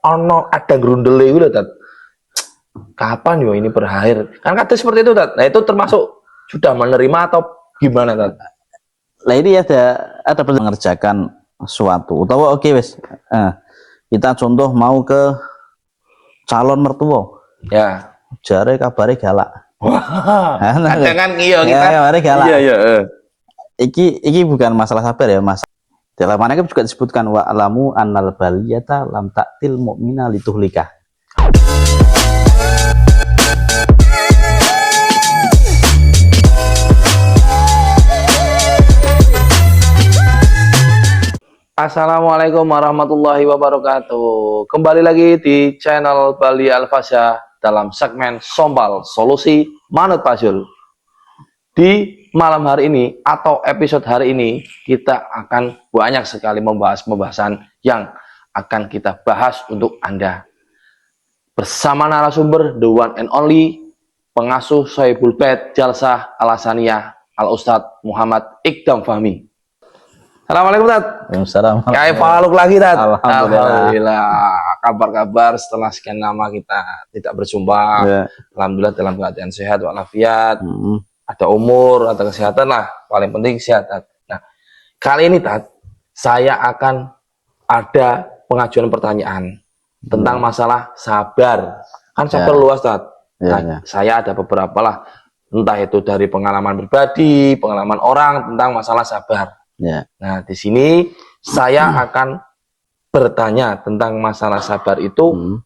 ono ada grundele iku lho, Tat. Kapan yo ini berakhir? Kan kata seperti itu, Tat. Nah, itu termasuk sudah menerima atau gimana, Tat? Lah ini ada mengerjakan sesuatu. Utawa oke wes. Kita contoh mau ke calon mertua. Ya. Jare kabare galak. Wah. Kadang iya kita. Ya, kabare galak. Iya. Iki bukan masalah sabar ya, Mas. Dalam mana juga disebutkan wa alamu annal baliyata lam ta'til mu'mina lituhlika. Assalamualaikum warahmatullahi wabarakatuh. Kembali lagi di channel Bali Al-Fasya dalam segmen Sombal Solusi Manut Pasul. Di malam hari ini atau episode hari ini kita akan banyak sekali membahas pembahasan yang akan kita bahas untuk Anda. Bersama narasumber the one and only pengasuh Sohibul Bait Jalsah Al-Hasaniyah Al-Ustadz Muhammad Iqdam Fahmi. Assalamualaikum, Tat. Waalaikumsalam. Kayak paluk lagi, Tat. Alhamdulillah. Kabar-kabar setelah sekian lama kita tidak berjumpa. Ya. Alhamdulillah dalam keadaan sehat walafiat. Ada umur, ada kesehatan lah. Paling penting sehat, Tat. Nah, kali ini, Tat, saya akan ada pengajuan pertanyaan tentang masalah sabar. Kan sabar luas, Tat. Nah, saya ada beberapa lah. Entah itu dari pengalaman pribadi, pengalaman orang tentang masalah sabar. Ya. Nah, di sini saya akan bertanya tentang masalah sabar itu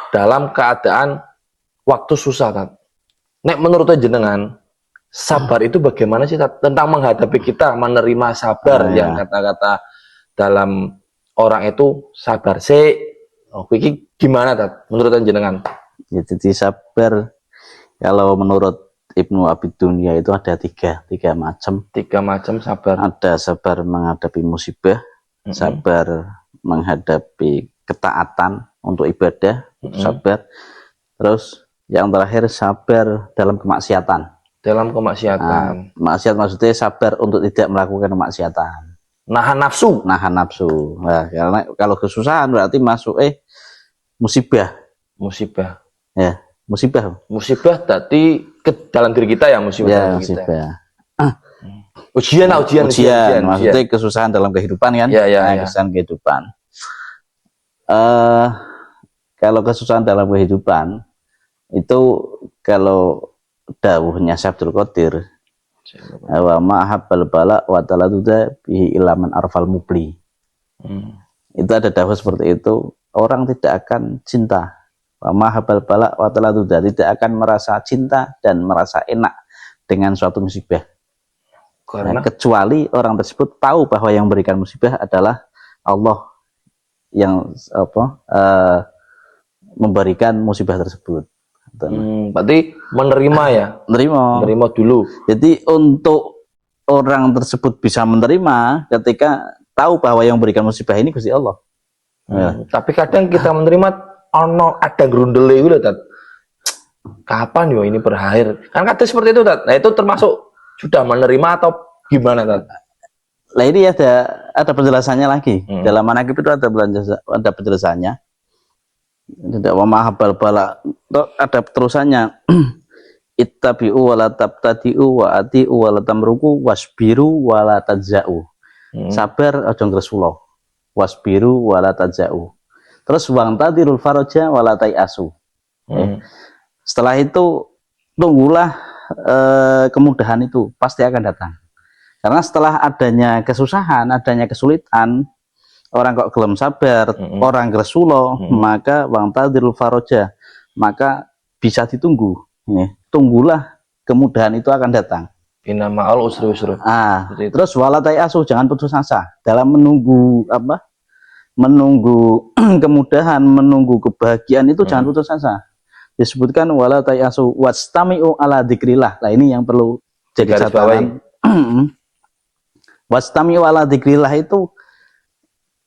dalam keadaan waktu susah, Tat. Nek menurut jenengan, sabar itu bagaimana sih, Tat? Tentang menghadapi kita menerima sabar yang kata-kata dalam orang itu sabar sih. Oh, ini gimana, Tat? Menurut jenengan? Ya, jadi sabar kalau menurut Ibnu Abi Dunya itu ada tiga macam. Tiga macam sabar. Ada sabar menghadapi musibah, sabar menghadapi ketaatan untuk ibadah, sabar. Terus yang terakhir sabar dalam kemaksiatan. Dalam kemaksiatan. Maksiat maksudnya sabar untuk tidak melakukan kemaksiatan. Nahan nafsu. Nahan nafsu. Nah, karena kalau kesusahan berarti masuk musibah. Musibah. Ya. Musibah tadi ke dalam diri kita ya, musibah. Ya, musibah. Ujian. Maksudnya kesusahan dalam kehidupan kan? Kesusahan kehidupan. Kalau kesusahan dalam kehidupan itu kalau dawuhnya Syabdul Qadir, wa ma'habbal bala wa taladuda bihi ilaman arfal mubli. Itu ada dawuh seperti itu, orang tidak akan cinta. Mahabal balak wataladuda, tidak akan merasa cinta dan merasa enak dengan suatu musibah. Karena kecuali orang tersebut tahu bahwa yang memberikan musibah adalah Allah yang memberikan musibah tersebut. Berarti menerima ya? Menerima dulu. Jadi untuk orang tersebut bisa menerima ketika tahu bahwa yang memberikan musibah ini Gusti Allah. Tapi kadang kita menerima ada grundele itu, Tat. Kapan yo ini berakhir? Kan kata seperti itu, Tat. Nah, itu termasuk sudah menerima atau gimana, Tat? Nah, ini ada penjelasannya lagi. Dalam manaqib itu ada penjelasannya. Tidak wa mahabal bala. Ada terusannya. Ittabi'u wa la tabtadi'u wa ati'u wa la tamruku wasbiru wa la tajza'u. Sabar aja ngresula. Wasbiru wa la tajza'u. Terus wang tadirul faraja walatai asu. Setelah itu tunggulah kemudahan itu pasti akan datang. Karena setelah adanya kesusahan, adanya kesulitan, orang kok gelem sabar, orang gresulo, maka wang tadirul faraja, maka bisa ditunggu. Tunggulah kemudahan itu akan datang. Inna ma'al usri yusra. Terus walatai asu, jangan putus asa dalam menunggu menunggu kemudahan, menunggu kebahagiaan itu jangan putus asa. Disebutkan wala tayasu wastami'u ala dzikrillah. Nah, ini yang perlu jadi catatan. Wastami'u ala dzikrillah itu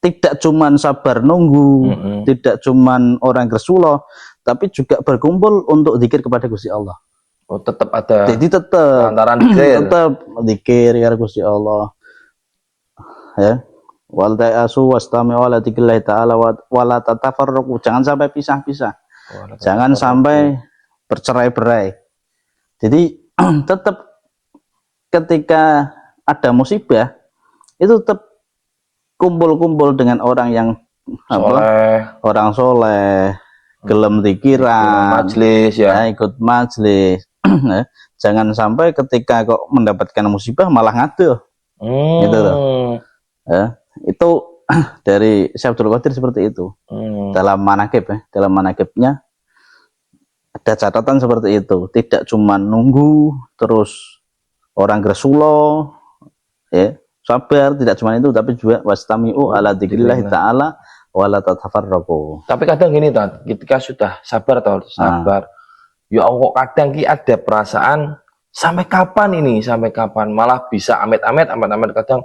tidak cuman sabar nunggu, tidak cuman orang gresulo, tapi juga berkumpul untuk zikir kepada Gusti Allah. Oh, tetap ada. Jadi tetap antara zikir. Tetap zikir ya Gusti Allah. Ya. wal ta'asu wastami'u ala dzikrillah ta'ala wala tatafarraqu. Jangan sampai pisah-pisah. Jangan sampai bercerai-berai. Jadi tetap ketika ada musibah itu tetap kumpul-kumpul dengan orang yang orang soleh, gelem zikiran, majlis ya. Ikut majlis. Jangan sampai ketika kok mendapatkan musibah malah ngaduh. Gitu loh. Itu dari Syekh Abdul Qadir seperti itu. Dalam manaqib ya, dalam manaqibnya ada catatan seperti itu. Tidak cuma nunggu terus orang gresulo ya, sabar, tidak cuma itu, tapi juga wastami'u ala dzikrillah ta'ala wala tatafarraqu. Tapi kadang gini Tat, ketika sudah sabar atau sabar, ya Allah, kadang ki ada perasaan sampai kapan ini, sampai kapan, malah bisa amit-amit kadang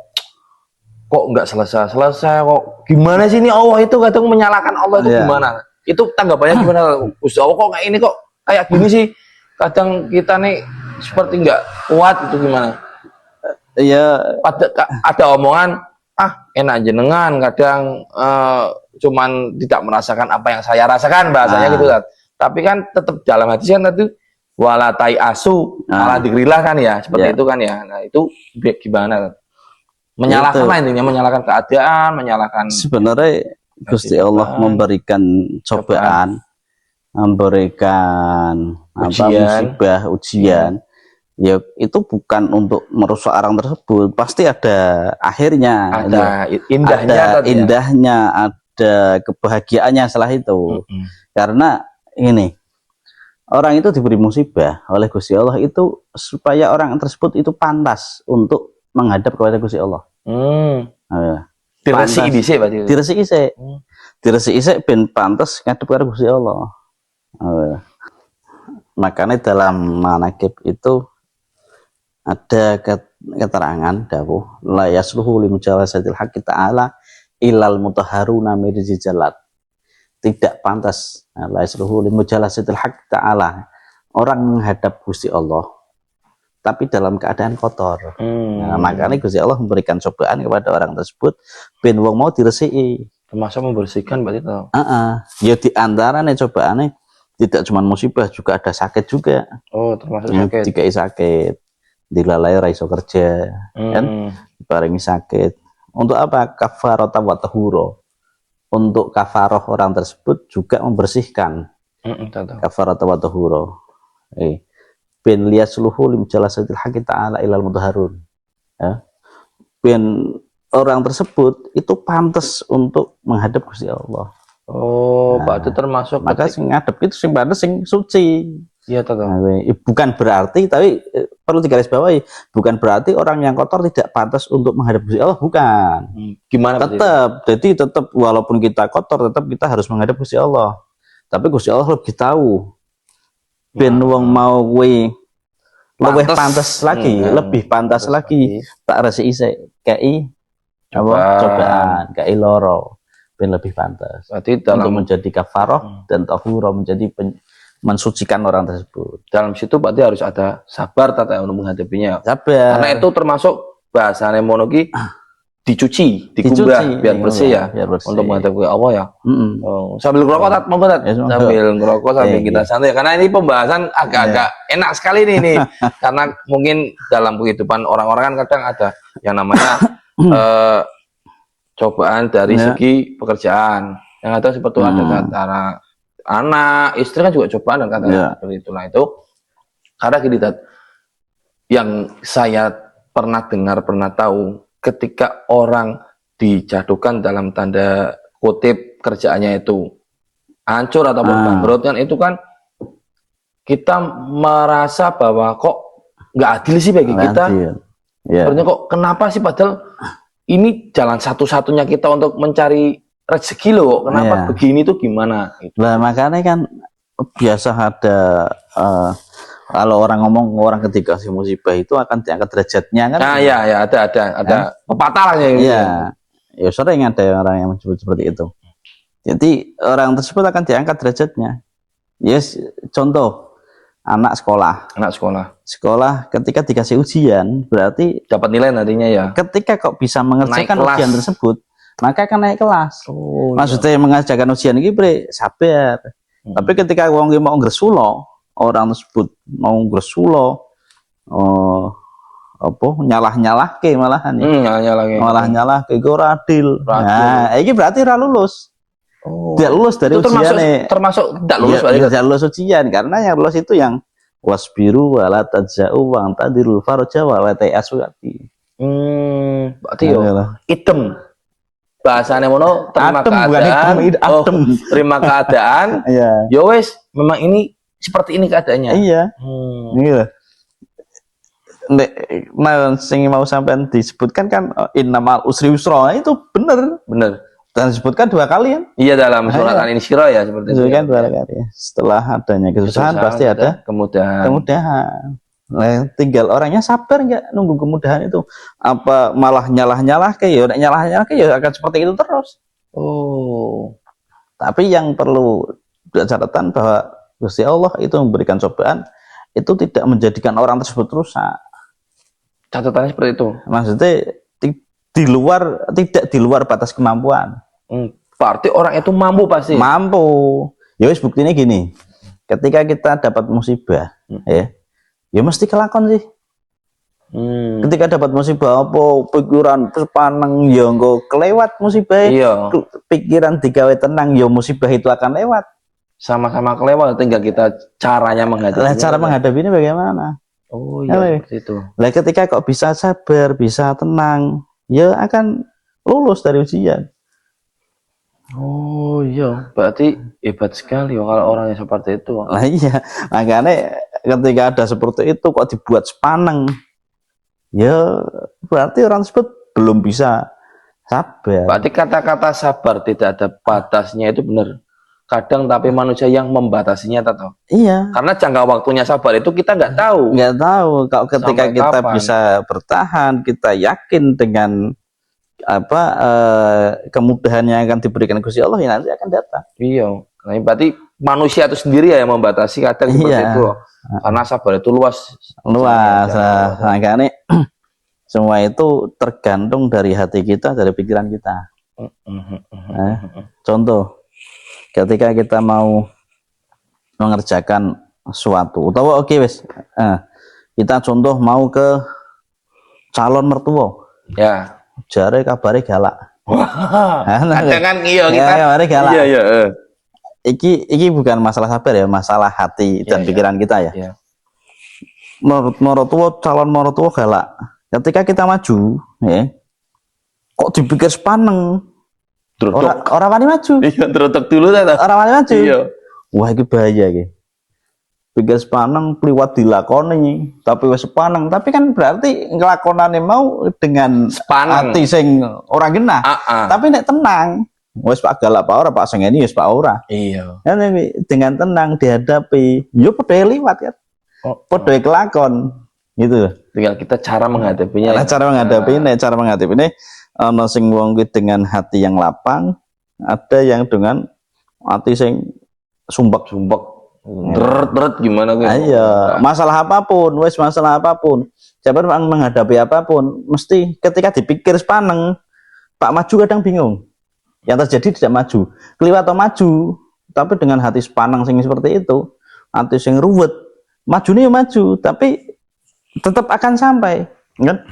kok nggak selesai kok, gimana sih ini Allah itu kadang menyalahkan Allah itu gimana? Itu tanggapannya gimana? Gusti Allah kok kayak ini, kok kayak gini sih? Kadang kita nih seperti nggak kuat, itu gimana? Ya, ada omongan enak jenengan, kadang cuman tidak merasakan apa yang saya rasakan, bahasanya gitu kan. Tapi kan tetap dalam hati kan itu wala tai asu ala dzikrillah kan ya, seperti itu kan ya. Nah, itu gimana? Menyalahkan lah intinya, menyalahkan keadaan, menyalahkan. Sebenarnya Gusti Allah memberikan cobaan, memberikan musibah, ujian. Ya itu bukan untuk merusak orang tersebut, pasti ada akhirnya, ada indahnya, ada kebahagiaannya setelah itu. Karena ini orang itu diberi musibah oleh Gusti Allah itu supaya orang tersebut itu pantas untuk menghadap kepada Gusti Allah. Diresiki dhisik berarti. Diresiki isik ben pantas ngadep kepada Gusti Allah. Makanya dalam manaqib itu ada keterangan dawuh la yasluhu li mujawazatil haqqi ta'ala ilal mutahharuna min rijzalat. Tidak pantas la yasluhu li mujawazatil haqqi ta'ala, orang menghadap Gusti Allah tapi dalam keadaan kotor. Nah, makanya Gusti Allah memberikan cobaan kepada orang tersebut ben wong mau diresiki, termasuk membersihkan berarti itu. Ya di antaranya cobaannya tidak cuma musibah, juga ada sakit juga. Oh, termasuk sakit. Jika sakit dilalai raiso kerja, kan barengi sakit. Untuk apa? Kafarata wa tahuro. Untuk kafaroh orang tersebut juga membersihkan. Kafarata wa tahuro. Ben liyasluhu lim jalasatil haqqi ta'ala ilal mutahharun. Ben orang tersebut itu pantas untuk menghadap Gusti Allah. Oh, berarti termasuk maka sing ngadep itu sing pantes sing suci. Iya, bukan berarti, tapi perlu digarisbawahi, bukan berarti orang yang kotor tidak pantas untuk menghadap Gusti Allah, bukan. Gimana? Tetap, jadi tetap walaupun kita kotor, tetap kita harus menghadap Gusti Allah. Tapi Gusti Allah lebih tahu. Ben wong mau kuwi luwih pantas lagi, lebih pantas lagi. Tak resiki isik kei cobaan, kei loro, ben lebih pantas. Berarti dalam untuk menjadi kafaroh dan tahuro, menjadi mensucikan orang tersebut. Dalam situ berarti harus ada sabar tata untuk menghadapinya. Sabar. Karena itu termasuk bahasane monogi dicuci, dikumbah biar bersih ya, biar bersih. Untuk menghadapi Allah ya. Sambil ngerokok Tat, monggo Tat. Sambil ngerokok sambil kita santai. Karena ini pembahasan agak-agak enak sekali nih. Karena mungkin dalam kehidupan orang-orang kan kadang ada yang namanya cobaan dari segi pekerjaan. Yang ada seperti ada antara anak, istri kan juga cobaan dan kata seperti itulah itu. Karena gini Tat, yang saya pernah dengar, pernah tahu, ketika orang dijatuhkan dalam tanda kutip kerjaannya itu hancur ataupun bangkrut kan, itu kan kita merasa bahwa kok nggak adil sih bagi kita. Sebenarnya kok kenapa sih, padahal ini jalan satu-satunya kita untuk mencari rezeki loh, kenapa begini tuh gimana? Nah makanya kan biasa ada kalau orang ngomong orang ketika si musibah itu akan diangkat derajatnya kan? Nah ya ada pepatah lah ya. Iya, ya sering ada orang yang menyebut seperti itu. Jadi orang tersebut akan diangkat derajatnya. Yes, contoh anak sekolah. Sekolah ketika dikasih ujian berarti dapat nilai nantinya ya. Ketika kok bisa mengerjakan ujian tersebut, maka akan naik kelas. Oh, Maksudnya mengajarkan ujian ini bre sabar. Tapi ketika wong iki mau ngresulo, orang tersebut mau ngresulo, apa nyalah-nyalahke malahan ya. Nyalah-nyalahke iku ora adil. Nah, iki berarti ora lulus. Tidak lulus dari itu ujian termasuk tidak lulus ya, tidak lulus ujian karena yang lulus itu yang wasbiru wala tajza'u wa antadirul farja wa ta'aswati. Berarti yo item bahasane mono terima adem, keadaan. Adem. Terima keadaan. Iya. Yo wes memang ini seperti ini keadaannya. Iya. Iya. Nek sing mau sampean disebutkan kan innamal usri yusra itu bener. Dan disebutkan 2 kali kan? Iya dalam surat Al-Insyirah ya seperti itu. Disebutkan 2 kali. Setelah adanya kesusahan pasti ada kemudahan. Nah, tinggal orangnya sabar nggak nunggu kemudahan itu. Apa malah nyalah-nyalah kayak ya akan seperti itu terus. Tapi yang perlu catatan bahwa Gusti Allah itu memberikan cobaan itu tidak menjadikan orang tersebut rusak. Catatannya seperti itu. Maksudnya tidak di luar batas kemampuan. Berarti orang itu mampu pasti. Mampu. Ya wis buktinya gini. Ketika kita dapat musibah, ya mesti kelakon sih. Ketika dapat musibah apa pikiran terpaneng ya engko kelewat musibah. Iya. Pikiran digawe tenang ya musibah itu akan lewat. Sama-sama kelewat, tinggal kita caranya menghadapinya. Cara menghadapinya bagaimana? Oh iya seperti itu. Lah ketika kok bisa sabar, bisa tenang, ya akan lulus dari ujian. Oh iya, berarti hebat sekali kalau orangnya seperti itu. Nah iya, makanya ketika ada seperti itu kok dibuat sepaneng, ya berarti orang tersebut belum bisa sabar. Berarti kata-kata sabar tidak ada batasnya itu benar. Kadang tapi manusia yang membatasinya tahu. Iya. Karena jangka waktunya sabar itu kita nggak tahu. Nggak tahu. Kalau ketika sampai kita kapan bisa bertahan, kita yakin dengan kemudahan yang akan diberikan Gusti Allah ya nanti akan datang. Iya. Nah, berarti manusia itu sendiri ya yang membatasi kadang seperti itu. Karena sabar itu luas. Makanya semua itu tergantung dari hati kita, dari pikiran kita. Contoh, ketika kita mau mengerjakan suatu, atau kita contoh mau ke calon mertua. Ya. Jare kabare galak. Wah. Kadang iya kita. Kabare galak. Iya. Iki bukan masalah sabar ya, masalah hati dan pikiran kita ya. Iya. Calon mertua galak. Ketika kita maju, kok dipikir sepaneng. Orang wani maju. Iya, terutuk dulu ta. Orang wani maju. Iya. Wah, iki bahaya iki. Pikir sepaneng kliwat dilakoni, tapi wis sepaneng, tapi kan berarti ngelakonane mau dengan sepaneng. Hati sing ora genah. Tapi nek tenang, wis Pak galak Pak ora, Pak sengeni wis Pak ora. Iya. Dengan tenang dihadapi, yo padha liwat kan. Padha kelakon. Gitu. Tinggal kita cara menghadapinya. Cara menghadapinya ana sing wong dengan hati yang lapang, ada yang dengan hati sing sumpek-sumpek. Deret gimana gitu. Iya, masalah apapun, siapa menghadapi apapun, mesti ketika dipikir sepaneng, Pak maju kadang bingung. Yang terjadi tidak maju, keliwat atau maju, tapi dengan hati sepaneng sing seperti itu, hati sing ruwet, maju nih maju, tapi tetap akan sampai, kan?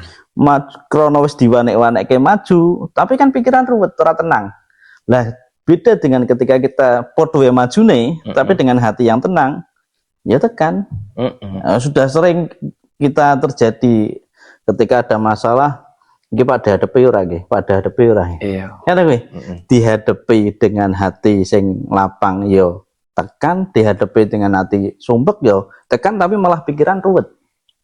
Krono wis diwanek-wanek ke maju, tapi kan pikiran ruwet, ora tenang. Lah beda dengan ketika kita podo yang maju nih, tapi dengan hati yang tenang, ya tekan. Sudah sering kita terjadi ketika ada masalah, pada hadapi ora nggih, pada hadapi ora. Iya. Ya dihadapi dengan hati sing lapang yo tekan, dihadapi dengan hati sumpek yo tekan, tapi malah pikiran ruwet.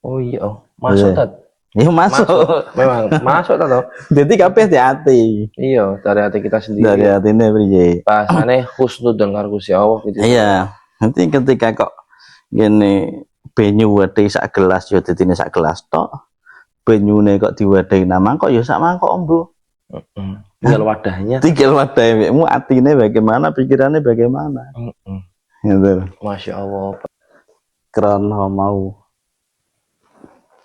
Oh iya, masuk tat. Iya masuk. Memang masuk atau? Jadi kabeh hati. Iya, dari hati kita sendiri. Dari hatine priye? Bahasane husnudzon Gusti Allah gitu. Iya. Nanti ketika kok gini banyu wedhe sak gelas yo didine sak gelas tok. Banyune kok diwadhahi namang kok yo sak mangkok ombo. Tinggal wadahnya. Tinggal wadahmu, atine bagaimana, pikirannya bagaimana. Gitu. Masya Allah. Krono mau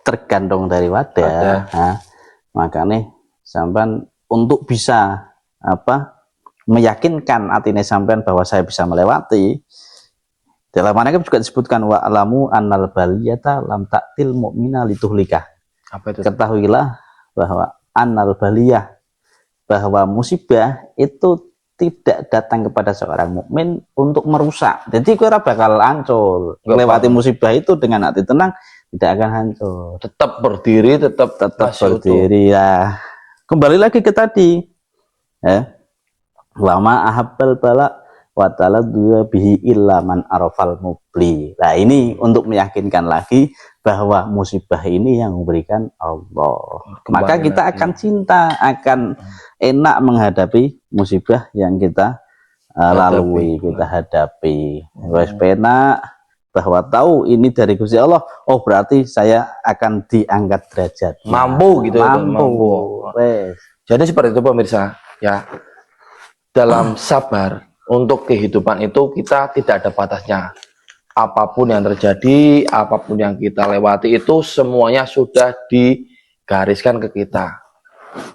tergantung dari wadah. Nah, makanya sampai untuk bisa meyakinkan atine sampean bahwa saya bisa melewati. Dalam manakib juga disebutkan wa alamu annal baliyata lam ta'til mu'mina lituhlika. Apa itu? Ketahuilah bahwa annal baliyah, bahwa musibah itu tidak datang kepada seorang mukmin untuk merusak. Jadi kira bakal hancur. Melewati musibah itu dengan hati tenang tidak akan hancur. Tetap berdiri, tetap berdiri ya. Kembali lagi ke tadi. Lama ahabbal bala wa taladdu bihi illa man arafal mubli. Nah, ini untuk meyakinkan lagi bahwa musibah ini yang memberikan Allah. Maka kita akan cinta, akan enak menghadapi musibah yang kita lalui, kita hadapi. Wes penak bahwa tahu ini dari Gusti Allah, oh berarti saya akan diangkat derajat. Mampu gitu. Mampu. Wes. Jadi seperti itu pemirsa, ya. Dalam sabar untuk kehidupan itu kita tidak ada batasnya. Apapun yang terjadi, apapun yang kita lewati itu semuanya sudah digariskan ke kita.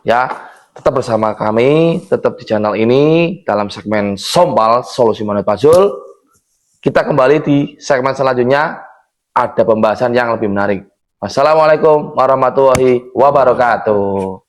Ya, tetap bersama kami, tetap di channel ini dalam segmen Sombal Solusi Manut Pasul. Kita kembali di segmen selanjutnya, ada pembahasan yang lebih menarik. Wassalamualaikum warahmatullahi wabarakatuh.